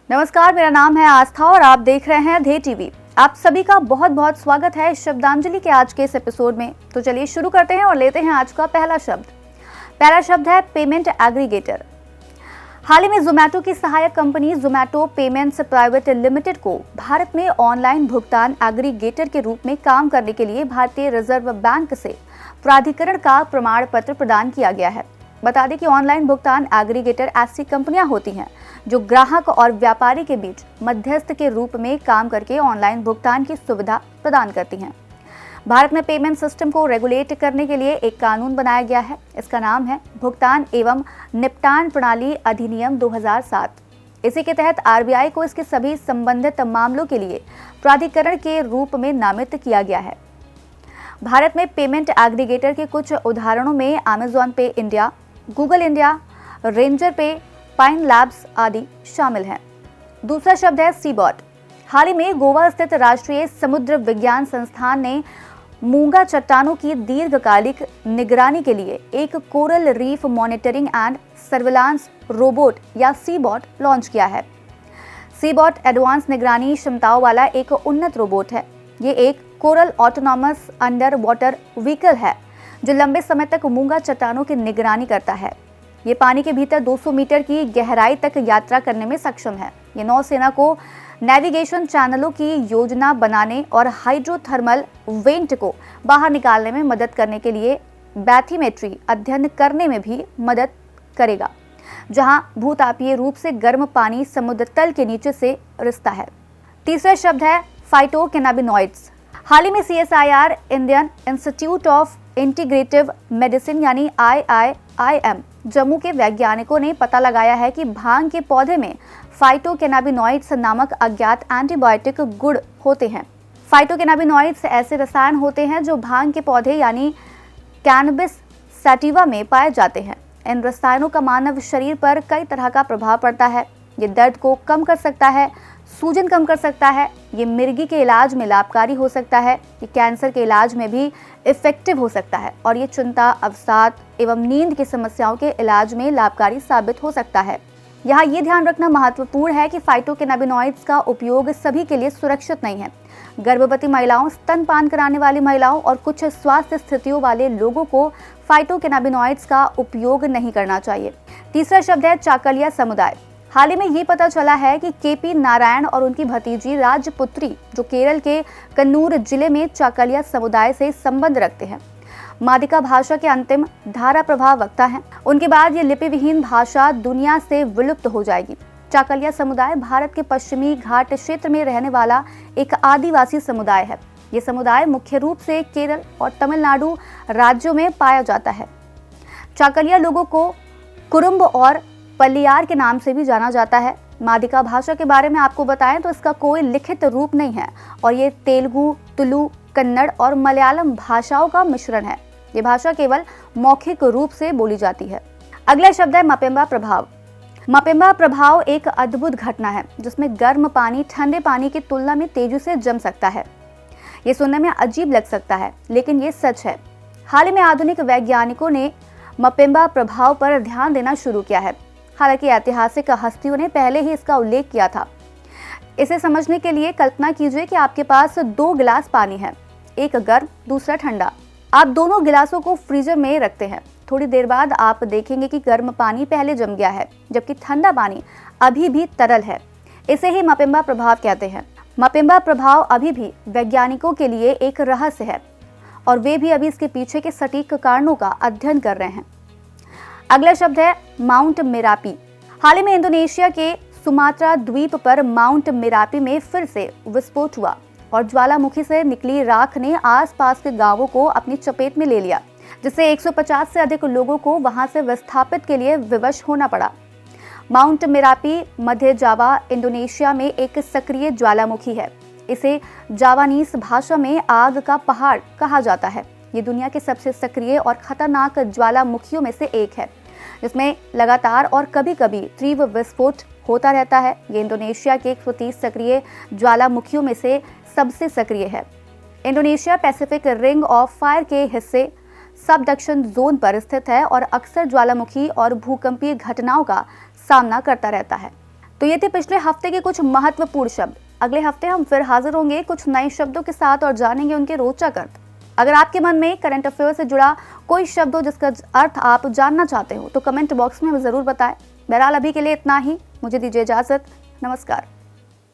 नमस्कार, मेरा नाम है आस्था और आप देख रहे हैं ध्येय टीवी। आप सभी का बहुत बहुत स्वागत है शब्दांजलि के आज के इस एपिसोड में। तो चलिए शुरू करते हैं और लेते हैं आज का पहला शब्द। पहला शब्द है पेमेंट एग्रीगेटर। हाल ही में जोमैटो की सहायक company Zomato payments private limited को भारत में ऑनलाइन भुगतान एग्रीगेटर के रूप में काम करने के लिए भारतीय रिजर्व बैंक से प्राधिकरण का प्रमाण पत्र प्रदान किया गया है। बता दें कि ऑनलाइन भुगतान एग्रीगेटर ऐसी कंपनियां होती हैं जो ग्राहक और व्यापारी के बीच मध्यस्थ के रूप में काम करके ऑनलाइन भुगतान की सुविधा प्रदान करती हैं। भारत में पेमेंट सिस्टम को रेगुलेट करने के लिए एक कानून बनाया गया है। इसका नाम है भुगतान एवं निपटान प्रणाली अधिनियम 2007। इसी के तहत आरबीआई को इसके सभी संबंधित मामलों के लिए प्राधिकरण के रूप में नामित किया गया है। भारत में पेमेंट एग्रीगेटर के कुछ उदाहरणों में अमेजॉन पे इंडिया, गूगल इंडिया, रेंजर पे, पाइन लैब्स आदि शामिल हैं। दूसरा शब्द है सीबॉट। हाल ही में गोवा स्थित राष्ट्रीय समुद्र विज्ञान संस्थान ने मूंगा चट्टानों की दीर्घकालिक निगरानी के लिए एक coral reef monitoring and surveillance robot या सीबॉट लॉन्च किया है। सीबॉट एडवांस निगरानी क्षमताओं वाला एक उन्नत रोबोट है। ये एक coral autonomous under water vehicle है जो लंबे समय तक मूंगा चट्टानों की निगरानी करता है। ये पानी के भीतर 200 मीटर की गहराई तक यात्रा करने में सक्षम है। ये नौसेना को नेविगेशन चैनलों की योजना बनाने और हाइड्रोथर्मल वेंट को बाहर निकालने में मदद करने के लिए बैथीमेट्री अध्ययन करने में भी मदद करेगा, जहां भूतापीय रूप से गर्म पानी समुद्र तल के नीचे से रिसता है। तीसरा शब्द है फाइटोकैनाबिनॉइड्स। हाल ही में CSIR Indian institute of integrative medicine यानी IIIM जम्मू के वैज्ञानिकों ने पता लगाया है कि भांग के पौधे में फाइटोकैनाबिनॉइड्स नामक अज्ञात एंटीबायोटिक गुण होते हैं। फाइटोकैनाबिनॉइड्स ऐसे रसायन होते हैं जो भांग के पौधे यानी कैनबिस सैटिवा में पाए जाते हैं। इन रसायनों का मानव शरीर पर कई तरह का प्रभाव पड़ता है। ये दर्द को कम कर सकता है, सूजन कम कर सकता है, ये मिर्गी के इलाज में लाभकारी हो सकता है, ये कैंसर के इलाज में भी इफेक्टिव हो सकता है और ये चिंता, अवसाद एवं नींद की समस्याओं के इलाज में लाभकारी साबित हो सकता है। यहाँ ये ध्यान रखना महत्वपूर्ण है कि फाइटोकैनाबिनॉइड्स का उपयोग सभी के लिए सुरक्षित नहीं है। गर्भवती महिलाओं, स्तनपान कराने वाली महिलाओं और कुछ स्वास्थ्य स्थितियों वाले लोगों को फाइटोकैनाबिनॉइड्स का उपयोग नहीं करना चाहिए। तीसरा शब्द है चाकलिया समुदाय। हाल ही में ये पता चला है कि KP नारायण और उनकी भतीजी राजपुत्री जो केरल के कन्नूर जिले में चाकलिया समुदाय से संबंध रखते हैं, मादिका भाषा के अंतिम धारा प्रभाव वक्ता हैं। उनके बाद ये लिपि विहीन भाषा दुनिया से विलुप्त हो जाएगी। चाकलिया समुदाय भारत के पश्चिमी घाट क्षेत्र में रहने वाला एक आदिवासी समुदाय है। ये समुदाय मुख्य रूप से केरल और तमिलनाडु राज्यों में पाया जाता है। चाकलिया लोगों को कुरुम्ब और पल्लियार के नाम से भी जाना जाता है। मादिका भाषा के बारे में आपको बताएं तो इसका कोई लिखित रूप नहीं है और ये तेलुगु, तुलु, कन्नड़ और मलयालम भाषाओं का मिश्रण है। ये भाषा केवल मौखिक रूप से बोली जाती है। अगला शब्द है मपेम्बा प्रभाव। मपेम्बा प्रभाव एक अद्भुत घटना है जिसमें गर्म पानी ठंडे पानी की तुलना में तेजी से जम सकता है। ये सुनने में अजीब लग सकता है, लेकिन ये सच है। हाल ही में आधुनिक वैज्ञानिकों ने मपेम्बा प्रभाव पर ध्यान देना शुरू किया है। हालांकि ऐतिहासिक हस्तियों ने पहले ही इसका उल्लेख किया था। इसे समझने के लिए कल्पना कीजिए कि आपके पास 2 गिलास पानी है, एक गर्म, दूसरा ठंडा। आप दोनों गिलासों को फ्रीजर में रखते हैं। थोड़ी देर बाद आप देखेंगे कि गर्म पानी पहले जम गया है, जबकि ठंडा पानी अभी भी तरल है। इसे ही मपेम्बा प्रभाव कहते हैं। मपेम्बा प्रभाव अभी भी वैज्ञानिकों के लिए एक रहस्य है और वे भी अभी इसके पीछे के सटीक कारणों का अध्ययन कर रहे हैं। अगला शब्द है माउंट मेरापी। हाल ही में इंडोनेशिया के सुमात्रा द्वीप पर माउंट मेरापी में फिर से विस्फोट हुआ और ज्वालामुखी से निकली राख ने आसपास के गांवों को अपनी चपेट में ले लिया, जिससे 150 से अधिक लोगों को वहां से विस्थापित के लिए विवश होना पड़ा। माउंट मेरापी मध्य जावा इंडोनेशिया में एक सक्रिय ज्वालामुखी है। इसे जावानीज भाषा में आग का पहाड़ कहा जाता है। ये दुनिया के सबसे सक्रिय और खतरनाक ज्वालामुखियों में से एक है, जिसमें लगातार और कभी-कभी तीव्र विस्फोट होता रहता है। ये इंडोनेशिया के 130 सक्रिय ज्वालामुखियों में से सबसे सक्रिय है। Indonesia Pacific ring of fire के हिस्से सबडक्शन जोन पर स्थित है और अक्सर ज्वालामुखी और भूकंपीय घटनाओं का सामना करता रहता है। तो ये थे पिछले हफ्ते के कुछ महत्वपूर्ण शब्द। अगले हफ्ते हम फिर हाजिर होंगे कुछ नए शब्दों के साथ और जानेंगे उनके रोचक अर्थ। अगर आपके मन में करंट अफेयर से जुड़ा कोई शब्द हो जिसका अर्थ आप जानना चाहते हो तो कमेंट बॉक्स में हमें जरूर बताएं। बहरहाल अभी के लिए इतना ही, मुझे दीजिए इजाजत। नमस्कार।